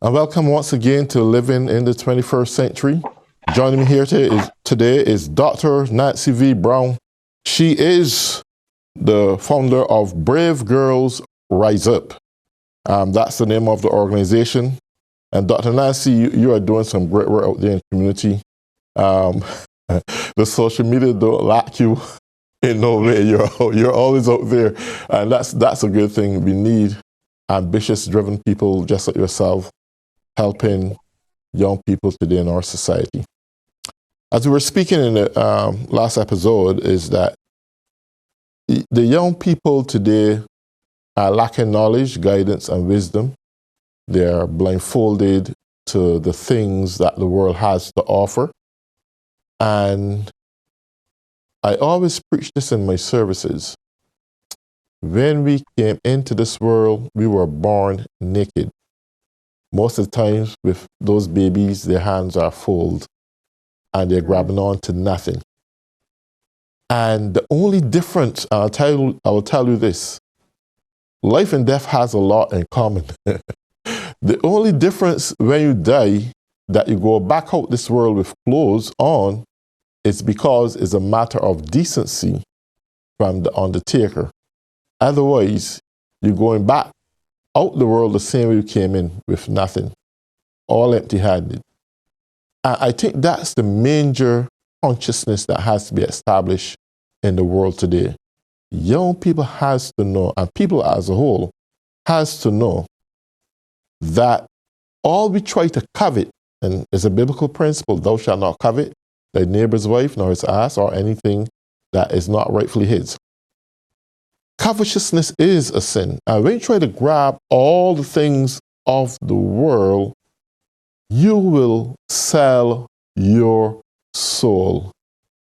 And welcome once again to Living in the 21st Century. Joining me here today is Dr. Nancy V. Brown. She is the founder of Brave Girls Rise Up. That's the name of the organization. And Dr. Nancy, you are doing some great work out there in the community. The social media don't lack you in no way. You're always out there. And that's a good thing. We need ambitious, driven people just like yourself, helping young people today in our society. As we were speaking in the last episode, is that the young people today are lacking knowledge, guidance, and wisdom. They are blindfolded to the things that the world has to offer. And I always preach this in my services. When we came into this world, we were born naked. Most of the times with those babies, their hands are full and they're grabbing on to nothing. And the only difference, I will tell you this, life and death has a lot in common. The only difference when you die, that you go back out this world with clothes on, is because it's a matter of decency from the undertaker. Otherwise, you're going back out the world the same way you came in, with nothing, all empty-handed. And I think that's the major consciousness that has to be established in the world today. Young people has to know, and people as a whole has to know, that all we try to covet, and it's a biblical principle, thou shalt not covet thy neighbor's wife, nor his ass, or anything that is not rightfully his. Covetousness is a sin. And when you try to grab all the things of the world, you will sell your soul.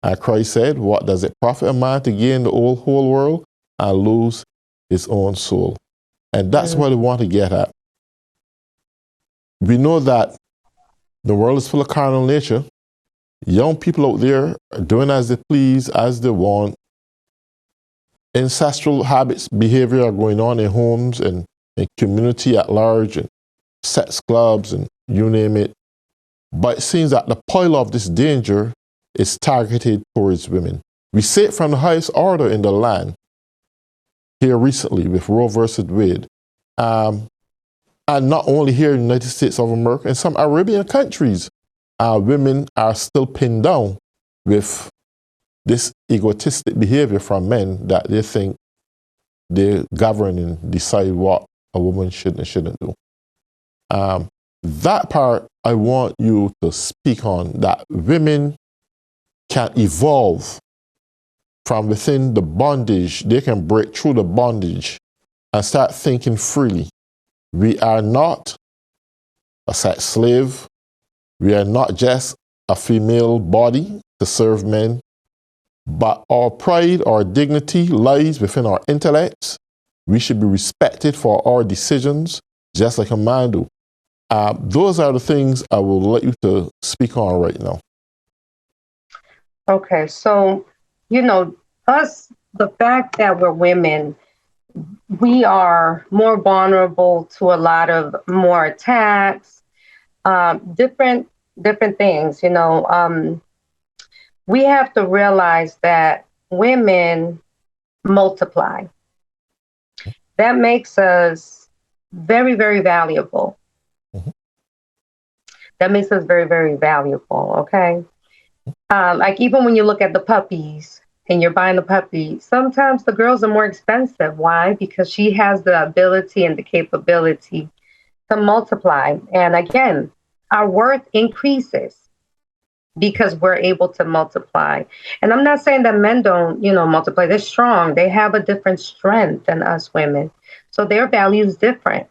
And Christ said, what does it profit a man to gain the whole world and lose his own soul? And that's what we want to get at. We know that the world is full of carnal nature. Young people out there are doing as they please, as they want. Ancestral habits, behavior are going on in homes and in community at large, and sex clubs and you name it. But it seems that the pile of this danger is targeted towards women. We see it from the highest order in the land here recently with Roe versus Wade. And not only here in the United States of America, in some Arabian countries, women are still pinned down with this egotistic behavior from men that they think they govern and decide what a woman should and shouldn't do. That part I want you to speak on, that women can evolve from within the bondage. They can break through the bondage and start thinking freely. We are not a sex slave. We are not just a female body to serve men. But our pride, our dignity lies within our intellects. We should be respected for our decisions, just like a man do. Those are the things I will let you to speak on right now. Okay, so, us, the fact that we're women, we are more vulnerable to a lot of more attacks, different things, we have to realize that women multiply. That makes us very, very valuable. Mm-hmm. That makes us very, very valuable, okay? Like even when you look at the puppies and you're buying the puppy, sometimes the girls are more expensive. Why? Because she has the ability and the capability to multiply. And again, our worth increases because we're able to multiply. And I'm not saying that men don't, multiply. They're strong. They have a different strength than us women. So their value is different.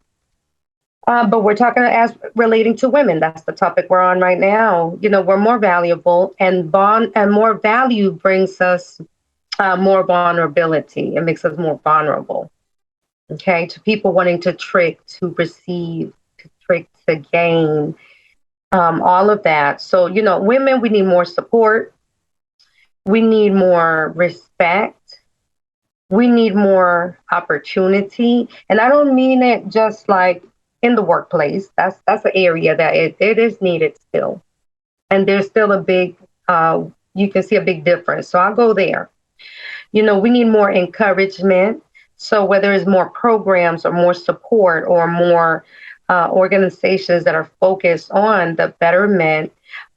But we're talking as relating to women. That's the topic we're on right now. We're more valuable, and more value brings us more vulnerability. It makes us more vulnerable. Okay, to people wanting to trick, to receive, to trick, to gain. All of that. So, women, we need more support. We need more respect. We need more opportunity. And I don't mean it just like in the workplace. That's an area that it is needed still, and there's still a big you can see a big difference. So I'll go there. We need more encouragement. So whether it's more programs or more support or more organizations that are focused on the betterment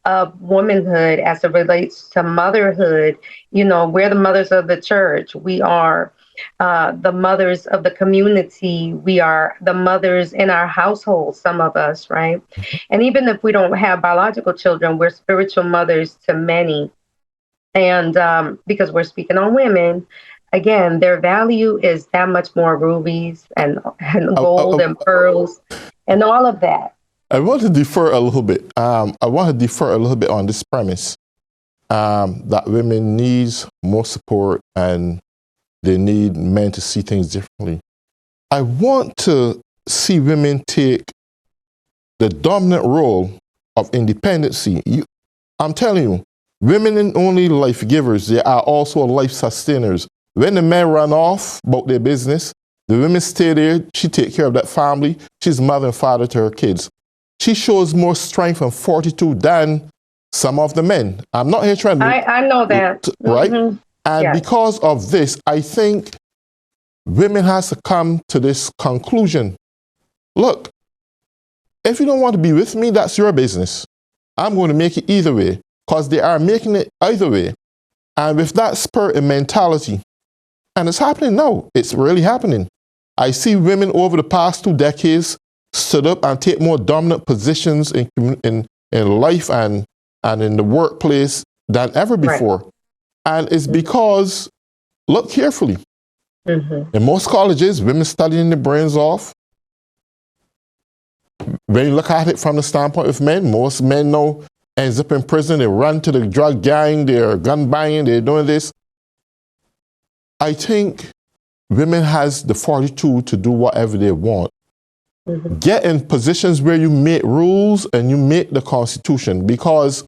of womanhood as it relates to motherhood. We're the mothers of the church. We are the mothers of the community. We are the mothers in our household, some of us, right? And even if we don't have biological children, we're spiritual mothers to many. And because we're speaking on women, again, their value is that much more rubies and gold and pearls and all of that. I want to defer a little bit. I want to defer a little bit on this premise that women need more support and they need men to see things differently. I want to see women take the dominant role of independency. I'm telling you, women ain't only life givers, they are also life sustainers. When the men run off about their business, the women stay there, she take care of that family, she's mother and father to her kids. She shows more strength and fortitude than some of the men. I'm not here trying to... I know that. Right? Mm-hmm. And yes. Because of this, I think women has to come to this conclusion. Look, if you don't want to be with me, that's your business. I'm going to make it either way, because they are making it either way. And with that spirit and mentality, and it's happening now, it's really happening. I see women over the past 2 decades stood up and take more dominant positions in life and in the workplace than ever before. Right. And it's because, look carefully, in most colleges, women studying their brains off. When you look at it from the standpoint of men, most men now ends up in prison, they run to the drug gang, they're gun buying, they're doing this. I think women has the fortitude to do whatever they want. Get in positions where you make rules and you make the Constitution, because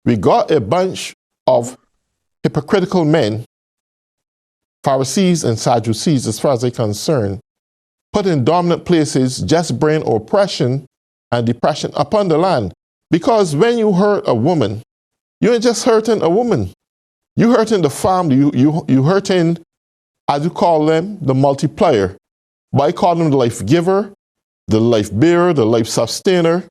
we got a bunch of hypocritical men, Pharisees and Sadducees, as far as they're concerned, put in dominant places, just bring oppression and depression upon the land. Because when you hurt a woman, you ain't just hurting a woman. You hurting the family, you hurting, as you call them, the multiplier. But I call them the life giver, the life bearer, the life sustainer.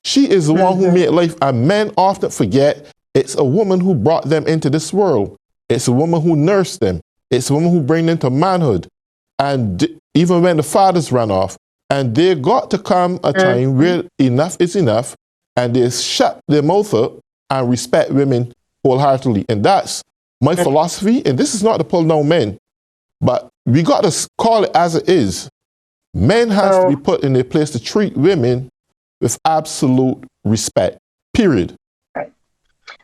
She is the one who made life, and men often forget it's a woman who brought them into this world. It's a woman who nursed them. It's a woman who bring them to manhood. And even when the fathers ran off, and they got to come a time where enough is enough, and they shut their mouth up and respect women wholeheartedly. And that's my philosophy, and this is not to pull down men, but we got to call it as it is. Men have to be put in their place to treat women with absolute respect, period. Right.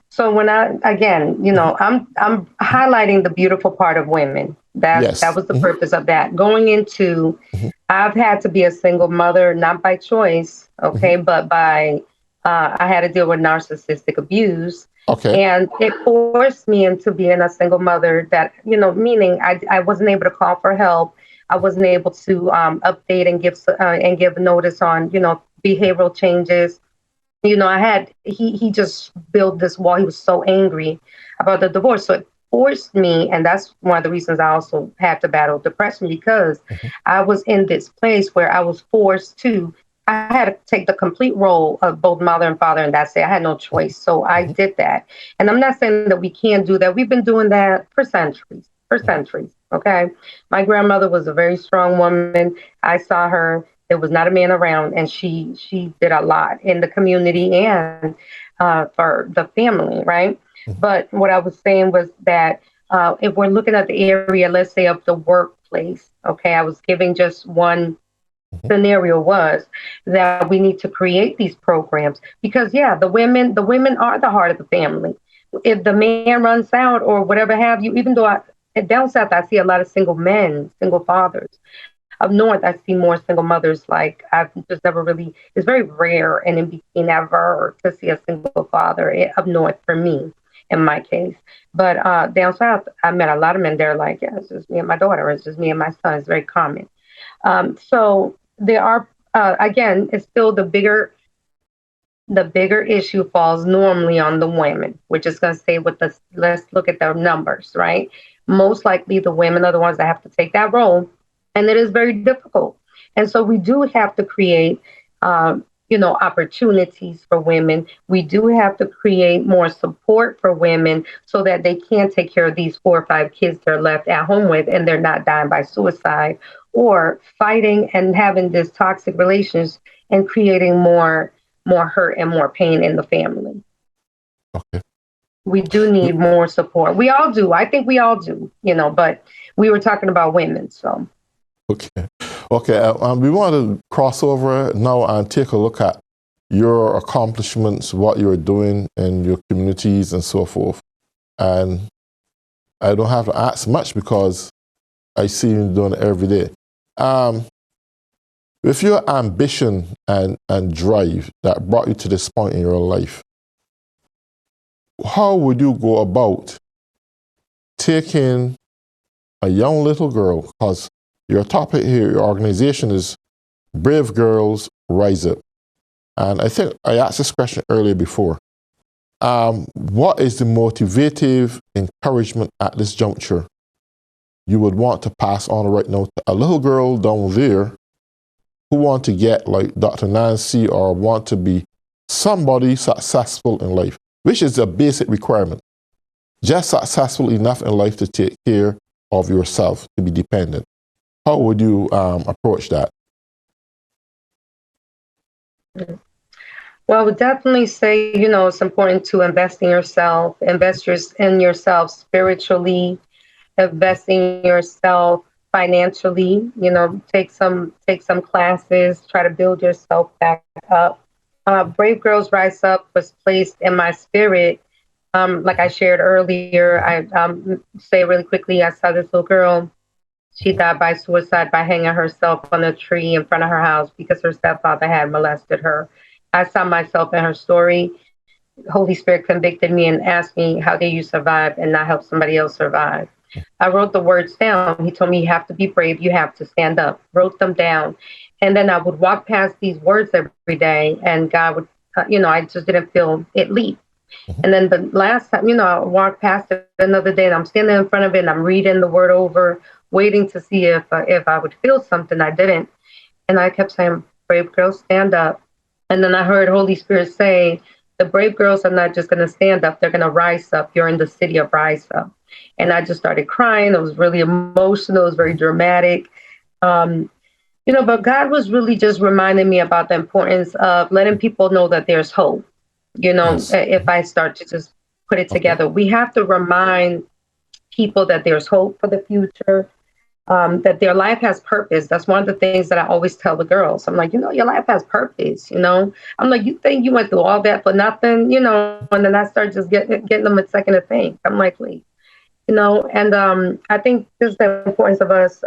So when I'm highlighting the beautiful part of women. That was the purpose of that. Going into, I've had to be a single mother, not by choice, but by, I had to deal with narcissistic abuse. And it forced me into being a single mother that, meaning I wasn't able to call for help. I wasn't able to update and give notice on, behavioral changes. He just built this wall. He was so angry about the divorce. So it forced me, and that's one of the reasons I also had to battle depression, because I was in this place where I was forced to, I had to take the complete role of both mother and father, and that's it. I had no choice. So I did that. And I'm not saying that we can't do that. We've been doing that for centuries. Okay. My grandmother was a very strong woman. I saw her. There was not a man around, and she did a lot in the community and for the family, right? But what I was saying was that if we're looking at the area, let's say of the workplace, I was giving just one scenario, was that we need to create these programs, because the women are the heart of the family. If the man runs out or whatever have you, even though down south, I see a lot of single men, single fathers. Up north, I see more single mothers. Like, I've just never really, it's very rare and in between ever to see a single father up north for me, in my case. But down south, I met a lot of men. They're like, it's just me and my daughter. It's just me and my son. It's very common. So there are again, it's still the bigger issue falls normally on the women. We're just going to say with the, let's look at the numbers, right? Most likely the women are the ones that have to take that role. And it is very difficult. And so we do have to create, opportunities for women. We do have to create more support for women so that they can take care of these 4 or 5 kids they're left at home with and they're not dying by suicide or fighting and having this toxic relations and creating more hurt and more pain in the family. Okay. We do need more support. We all do. I think we all do, but we were talking about women, so. Okay. Okay. We want to cross over now and take a look at your accomplishments, what you're doing in your communities and so forth. And I don't have to ask much because I see you doing it every day. With your ambition and drive that brought you to this point in your life, how would you go about taking a young little girl, because your topic here, your organization is Brave Girls Rise Up. And I think I asked this question earlier before. What is the motivative encouragement at this juncture you would want to pass on right now to a little girl down there who want to get like Dr. Nancy or want to be somebody successful in life, which is a basic requirement. Just successful enough in life to take care of yourself, to be dependent. How would you approach that? Well, I would definitely say, it's important to invest in yourself, in yourself spiritually, invest in yourself financially, take some classes, try to build yourself back up. Brave Girls Rise Up was placed in my spirit. Like I shared earlier, I say really quickly, I saw this little girl. She died by suicide by hanging herself on a tree in front of her house because her stepfather had molested her. I saw myself in her story. Holy Spirit convicted me and asked me, how did you survive and not help somebody else survive? I wrote the words down. He told me, you have to be brave. You have to stand up. Wrote them down. And then I would walk past these words every day and God would, I just didn't feel it leap. And then the last time, I walked past it another day and I'm standing in front of it and I'm reading the word over, waiting to see if I would feel something. I didn't. And I kept saying, brave girls, stand up. And then I heard Holy Spirit say, the brave girls are not just going to stand up, they're going to rise up. You're in the city of Rise Up. And I just started crying. It was really emotional. It was very dramatic. But God was really just reminding me about the importance of letting people know that there's hope. Yes. If I start to just put it together, we have to remind people that there's hope for the future, that their life has purpose. That's one of the things that I always tell the girls. I'm like, your life has purpose, I'm like, you think you went through all that for nothing, and then I start just getting them a second to think. I'm like, wait, and I think this is the importance of us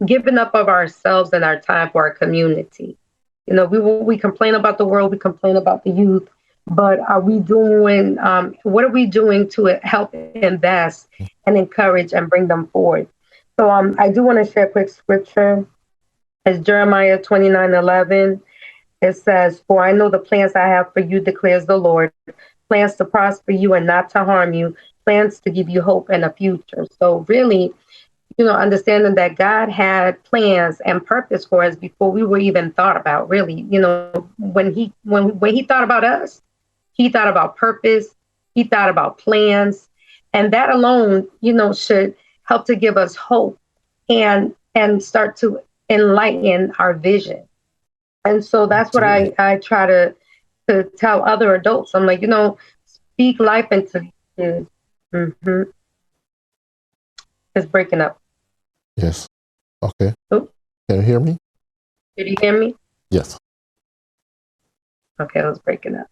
giving up of ourselves and our time for our community. We complain about the world, we complain about the youth, but are we doing, what are we doing to help invest and encourage and bring them forward? So I do want to share a quick scripture. It's Jeremiah 29:11. It says, for I know the plans I have for you, declares the Lord, plans to prosper you and not to harm you, plans to give you hope and a future. So really, understanding that God had plans and purpose for us before we were even thought about, really. When he thought about us, he thought about purpose, he thought about plans, and that alone, should help to give us hope and start to enlighten our vision. And so that's what I try to tell other adults. I'm like, speak life into kids. Mm-hmm. It's breaking up. Yes. Okay. Oops. Can you hear me? Did you hear me? Yes. Okay, it was breaking up.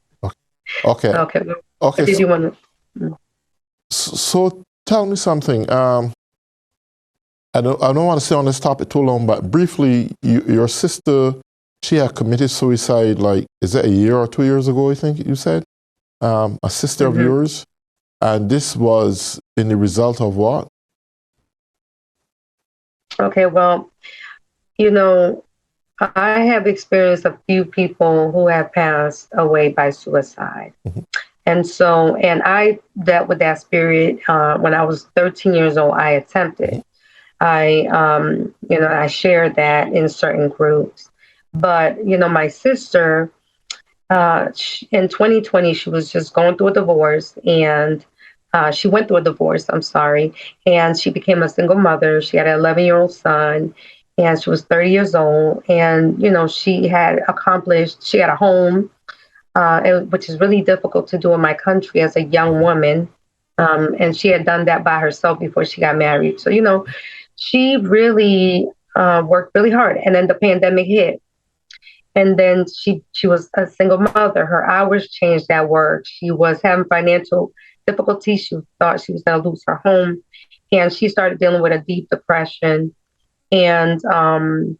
Okay. Okay. Okay. Did you want to? So tell me something. I don't want to stay on this topic too long, but briefly, your sister, she had committed suicide. Like, is that a year or 2 years ago? I think you said a sister of yours, and this was in the result of what? Okay, well, I have experienced a few people who have passed away by suicide. Mhm. And I dealt with that spirit when I was 13 years old. I attempted. Mhm. I shared that in certain groups. But, my sister, in 2020, she was just going through a divorce and she went through a divorce, I'm sorry, and she became a single mother. She had an 11-year-old son and she was 30 years old. And, she had accomplished, she had a home, which is really difficult to do in my country as a young woman. And she had done that by herself before she got married. So, she really worked really hard. And then the pandemic hit. And then she was a single mother. Her hours changed at work. She was having financial difficulties. She thought she was going to lose her home. And she started dealing with a deep depression. And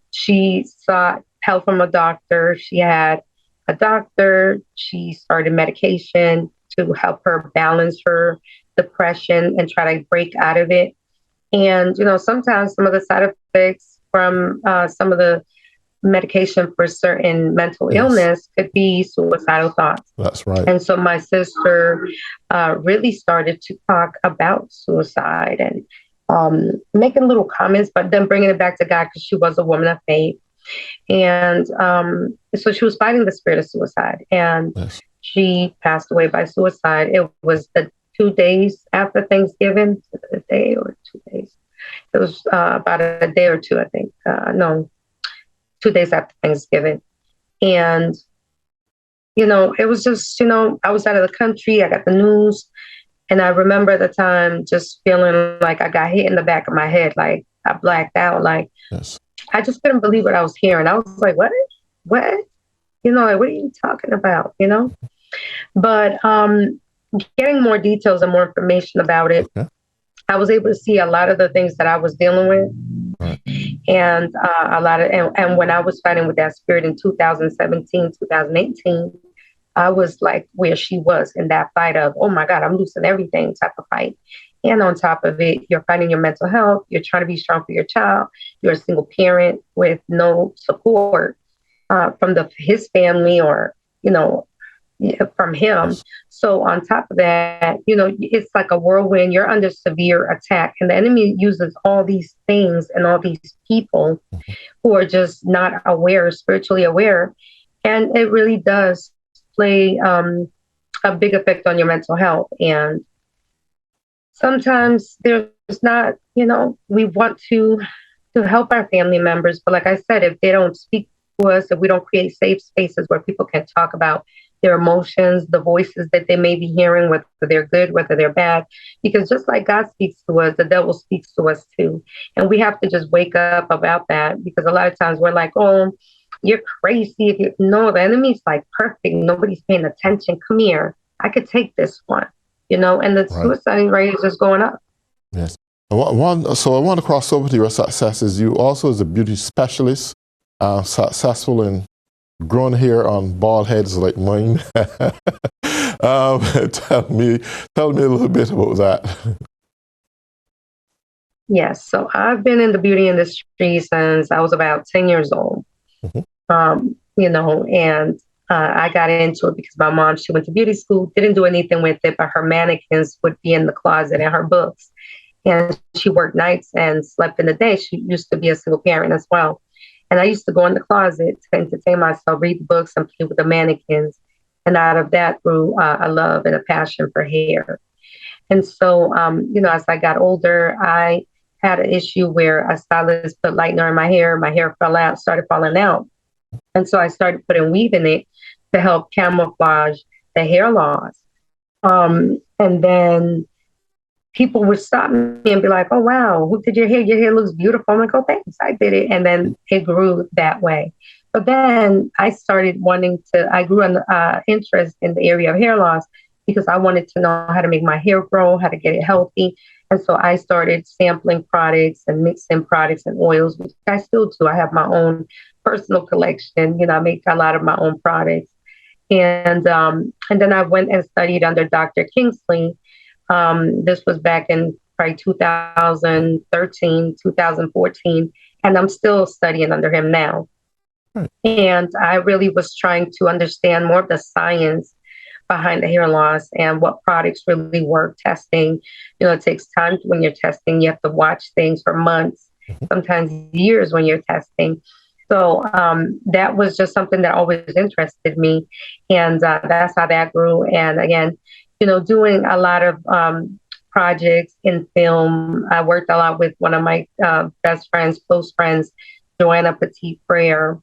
she sought help from a doctor. She had a doctor. She started medication to help her balance her depression and try to break out of it. And, sometimes some of the side effects from some of the medication for certain mental Yes, illness could be suicidal thoughts. that's right. And so my sister really started to talk about suicide and making little comments, but then bringing it back to God because she was a woman of faith. And so she was fighting the spirit of suicide and Yes. she passed away by suicide. It was the 2 days after Thanksgiving, a day or 2 days. It was about a day or two, I think. No, 2 days after Thanksgiving. And, it was just, I was out of the country. I got the news. And I remember at the time just feeling like I got hit in the back of my head. Like I blacked out. Like Yes. I just couldn't believe what I was hearing. I was like, what? What? Like, what are you talking about? But getting more details and more information about it, Okay. I was able to see a lot of the things that I was dealing with. Right. And and when I was fighting with that spirit in 2017, 2018, I was like where she was in that fight of, oh my God, I'm losing everything type of fight. And on top of it, you're fighting your mental health. You're trying to be strong for your child. You're a single parent with no support from his family or, from him. Yes. So on top of that, it's like a whirlwind. You're under severe attack, and the enemy uses all these things and all these people Mhm. who are just not aware, spiritually aware, and it really does play a big effect on your mental health. And sometimes there's not, we want to help our family members, but like I said, if they don't speak to us, if we don't create safe spaces where people can talk about their emotions, the voices that they may be hearing, whether they're good, whether they're bad, because just like God speaks to us, the devil speaks to us too. And we have to just wake up about that because a lot of times we're like, oh, you're crazy. If you no, the enemy's like perfect. Nobody's paying attention. Come here. I could take this one, and the Right. suicide rate is just going up. Yes. So I want to cross over to your successes. You also, as a beauty specialist, successful in growing hair on bald heads like mine. um, tell me, tell me a little bit about that. Yes. So I've been in the beauty industry since I was about 10 years old. Mhm. And I got into it because my mom, she went to beauty school, didn't do anything with it, but her mannequins would be in the closet and her books. And she worked nights and slept in the day. She used to be a single parent as well. And I used to go in the closet to entertain myself, read the books, and play with the mannequins. And out of that grew a love and a passion for hair. And so, as I got older, I had an issue where a stylist put lightener in my hair fell out, started falling out. And so I started putting weave in it to help camouflage the hair loss. And then people would stop me and be like, oh, wow, who did your hair? Your hair looks beautiful. I'm like, oh, thanks, I did it. And then it grew that way. But then I started I grew an interest in the area of hair loss because I wanted to know how to make my hair grow, how to get it healthy. And so I started sampling products and mixing products and oils, which I still do. I have my own personal collection. I make a lot of my own products. And then I went and studied under Dr. Kingsley. This was back in probably 2013, 2014, and I'm still studying under him now. And I really was trying to understand more of the science behind the hair loss and what products really work. Testing, it takes time when you're testing. You have to watch things for months, sometimes years when you're testing. So that was just something that always interested me. And that's how that grew. And again, doing a lot of projects in film. I worked a lot with one of my best friends, close friends, Joanna Petit Frere,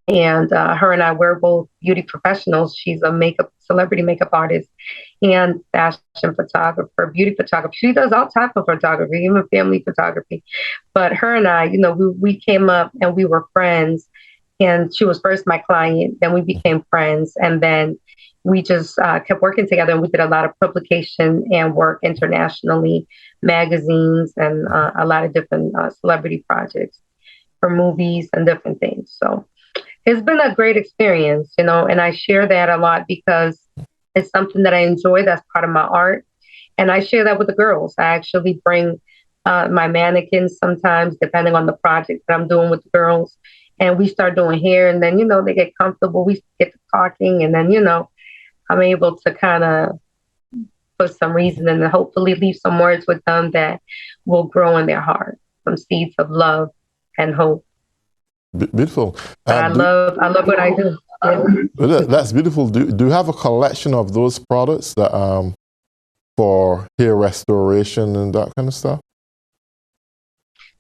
and her and I were both beauty professionals. She's a celebrity makeup artist and fashion photographer, beauty photographer. She does all type of photography, even family photography. But her and I, we came up and we were friends. And she was first my client, then we became friends, and then we just kept working together. And we did a lot of publication and work internationally, magazines, and a lot of different celebrity projects for movies and different things. So it's been a great experience, and I share that a lot because it's something that I enjoy. That's part of my art. And I share that with the girls. I actually bring my mannequins sometimes, depending on the project that I'm doing with the girls. And we start doing hair, and then, they get comfortable. We get to talking, and then, I'm able to kind of put some reason and hopefully leave some words with them that will grow in their heart, some seeds of love and hope. Beautiful. I love what I do. Yeah. That's beautiful. Do you have a collection of those products that for hair restoration and that kind of stuff?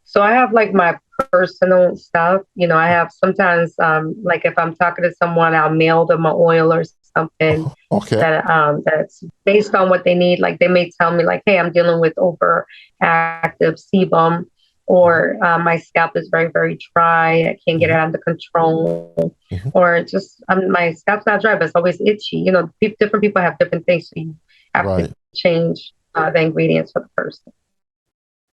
So I have like my personal stuff. I have sometimes like if I'm talking to someone, I'll mail them an oil or something that's based on what they need. Like they may tell me like, hey, I'm dealing with overactive sebum, or my scalp is very, very dry. I can't get it under control. Or just my scalp's not dry, but it's always itchy. Different people have different things. So you have to change the ingredients for the person.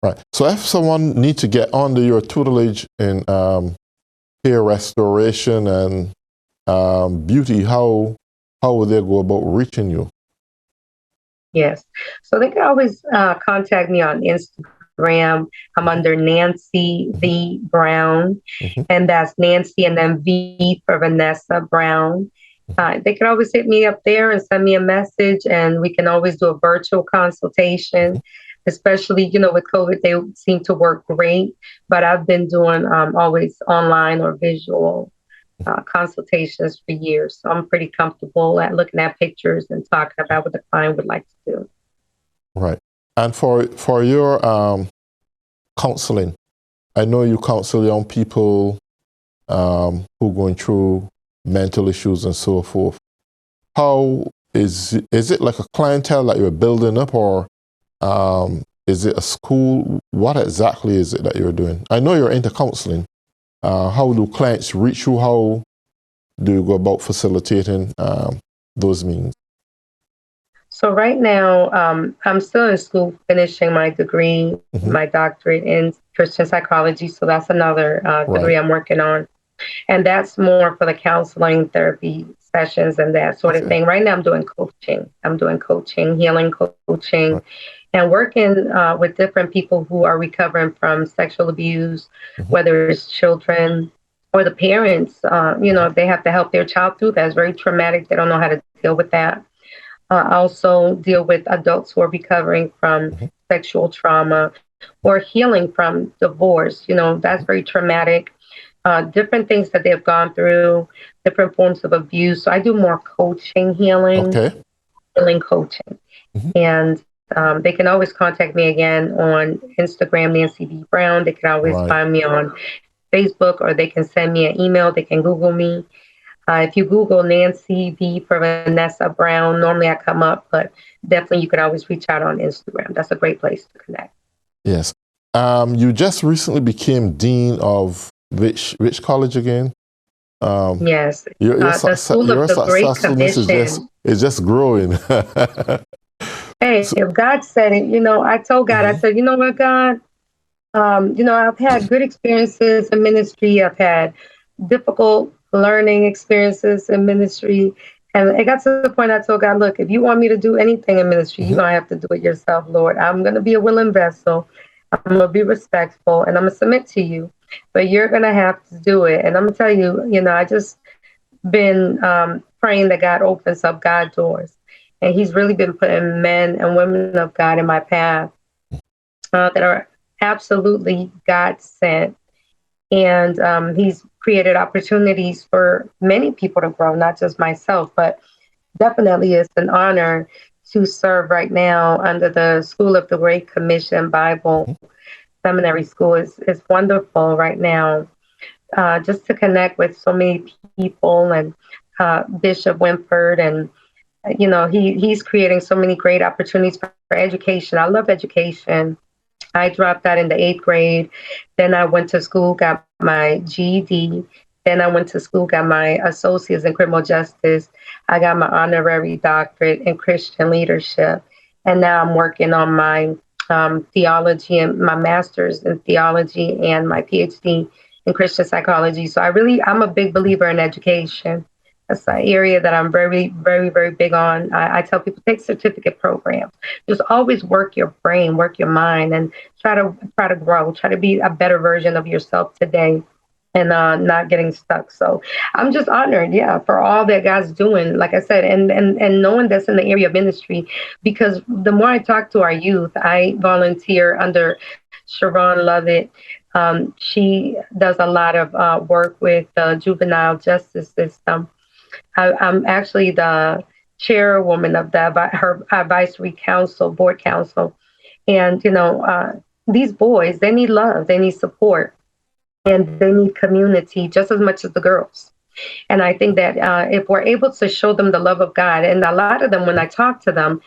Right. So if someone needs to get under your tutelage in hair restoration and beauty, how would they go about reaching you? Yes. So they can always contact me on Instagram. I'm under Nancy V Brown, and that's Nancy and then V for Vanessa Brown. They can always hit me up there and send me a message, and we can always do a virtual consultation. Especially, with COVID, they seem to work great, but I've been doing always online or visual consultations for years. So I'm pretty comfortable at looking at pictures and talking about what the client would like to do. Right. And for your counseling, I know you counsel young people who are going through mental issues and so forth. How is it like a clientele that you're building up, or is it a school? What exactly is it that you're doing? I know you're into counseling. How do clients reach you? How do you go about facilitating those means? So right now, I'm still in school finishing my degree, my doctorate in Christian psychology. So that's another degree I'm working on. And that's more for the counseling, therapy sessions and that sort of thing. Right now, I'm doing coaching. I'm doing coaching, healing coaching, and working with different people who are recovering from sexual abuse, whether it's children or the parents. They have to help their child through that. It's very traumatic. They don't know how to deal with that. I also deal with adults who are recovering from sexual trauma or healing from divorce. That's very traumatic. Different things that they've gone through, different forms of abuse. So I do more coaching, healing coaching. And they can always contact me again on Instagram, Nancy V Brown. They can always find me on Facebook, or they can send me an email. They can Google me. If you Google Nancy V for Vanessa Brown, normally I come up, but definitely you can always reach out on Instagram. That's a great place to connect. Yes. You just recently became dean of which college again? Yes. Your the School of the Great Commission. is just growing. Hey, if God said it, I told God, I said, you know what, God? I've had good experiences in ministry. I've had difficult learning experiences in ministry. And it got to the point I told God, look, if you want me to do anything in ministry, you're going to have to do it yourself, Lord. I'm going to be a willing vessel. I'm going to be respectful, and I'm going to submit to you. but you're going to have to do it. And I'm going to tell you, I just been praying that God opens up God doors. And he's really been putting men and women of God in my path that are absolutely God sent. And he's created opportunities for many people to grow, not just myself, but definitely it's an honor to serve right now under the School of the Great Commission Bible Seminary School. Is wonderful right now, just to connect with so many people and Bishop Winford, and he's creating so many great opportunities for education. I love education. I dropped out in the 8th grade. Then I went to school, got my GED. Then I went to school, got my associates in criminal justice. I got my honorary doctorate in Christian leadership. And now I'm working on my theology and my master's in theology and my PhD in Christian psychology. So I'm a big believer in education. That's an area that I'm very, very, very big on. I tell people, take certificate programs. Just always work your brain, work your mind, and try to grow. Try to be a better version of yourself today, and not getting stuck. So I'm just honored, yeah, for all that God's doing. Like I said, and knowing that's in the area of ministry, because the more I talk to our youth, I volunteer under Sharon Lovett. She does a lot of work with the juvenile justice system. I'm actually the chairwoman of her advisory council, board council. And, these boys, they need love, they need support, and they need community just as much as the girls. And I think that if we're able to show them the love of God, and a lot of them, when I talk to them,